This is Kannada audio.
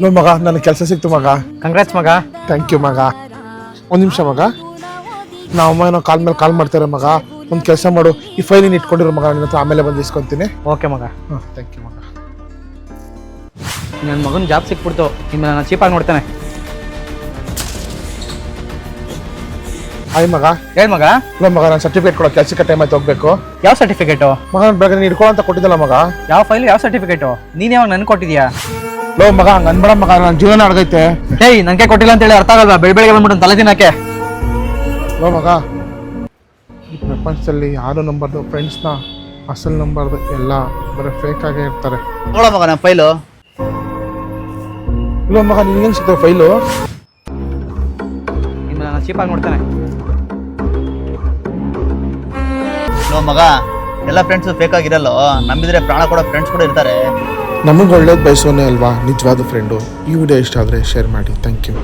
ನೋ ಮಗ ನನಗೆ ಕೆಲಸ ಸಿಕ್ತು ಮಗ. ಕಂಗ್ರಾಟ್ಸ್ ಮಗ. ಥ್ಯಾಂಕ್ ಯು ಮಗ. ಒಂದು ನಿಮಿಷ ಮಗ, ನಾವು ಏನೋ ಕಾಲ್ ಮೇಲೆ ಕಾಲ್ ಮಾಡ್ತಾರೆ ಮಗ. ಒಂದು ಕೆಲಸ ಮಾಡು, ಈ ಫೈಲಿನ ಇಟ್ಕೊಂಡಿರೋ ಮಗ, ನಿನ್ನ ಹತ್ರ ಆಮೇಲೆ ಬಂದು ಇಸ್ಕೊತೀನಿ. ಓಕೆ ಮಗ. ಹಾಂ ಥ್ಯಾಂಕ್ ಯು ಮಗ. ನನ್ನ ಮಗನ ಜಾಬ್ ಸಿಕ್ಬಿಡ್ತು, ನಿಮ್ಮನ್ನ ನಾನು ಚೀಪಾಗಿ ನೋಡ್ತೇನೆ. ಹಾಯ್ ಮಗ. ಹೇಳಿ ಮಗ. ಇಲ್ಲ ಮಗ, ನಾನು ಸರ್ಟಿಫಿಕೇಟ್ ಕೊಡೋ ಕೆಲಸಕ್ಕೆ ಟೈಮ್ ಆಯ್ತು, ಹೋಗ್ಬೇಕು. ಯಾವ ಸರ್ಟಿಫಿಕೇಟು ಮಗ? ನಾನು ಬೆಳಗ್ಗೆ ನೀನು ಇಟ್ಕೊಳ್ಳೋ ಅಂತ ಕೊಟ್ಟಿದ್ದಲ್ಲ ಮಗ. ಯಾವ ಫೈಲು, ಯಾವ ಸರ್ಟಿಫಿಕೇಟು? ನೀನು ಯಾವಾಗ ನನ್ಗೆ ಕೊಟ್ಟಿದ್ಯಾ? ಲೋ ಮಗ, ಹಂಗೆ ಅನ್ಬೇಡ ಮಗ, ನನ್ನ ಜೀವನ ಅಡಗೈತೆ. ಏಯ್, ನನಗೆ ಕೊಟ್ಟಿಲ್ಲ ಅಂತೇಳಿ ಅರ್ಥ ಆಗಲ್ವಾ? ಬೆಳಗ್ಗೆ ಬಂದ್ಬಿಟ್ಟು ತಲೆ ದಿನಕ್ಕೆ. ಲೋ ಮಗ, ಈ ಪ್ರಪಂಚದಲ್ಲಿ ಯಾರು ನಂಬರ್ದು ಫ್ರೆಂಡ್ಸ್ನ, ಅಸಲ್ ನಂಬರ್ದು ಎಲ್ಲ ಬರೀ ಫೇಕ್ ಆಗೇ ಇರ್ತಾರೆ. ನೋಡೋ ಮಗ ನನ್ನ ಫೈಲು. ಲೋ ಮಗ, ನಿನ್ಗೆ ಹೆಂಗೆ ಸಿಗ್ತದೆ ಫೈಲು? ನಿಮ್ಮನ್ನ ನಾನು ಚೀಪಾಗಿ ನೋಡ್ತೇನೆ. ನೋ ಮಗ, ಎಲ್ಲ ಫ್ರೆಂಡ್ಸು ಫೇಕ್ ಆಗಿರಲ್ಲೋ, ನಂಬಿದ್ರೆ ಪ್ರಾಣ ಕೊಡೋ ಫ್ರೆಂಡ್ಸ್ ಕೂಡ ಇರ್ತಾರೆ. ನಮಗೆ ಒಳ್ಳೇದು ಬಯಸೋನೇ ಅಲ್ವಾ ನಿಜವಾದ ಫ್ರೆಂಡು. ಈ ವಿಡಿಯೋ ಇಷ್ಟ ಆದರೆ ಶೇರ್ ಮಾಡಿ. Thank you.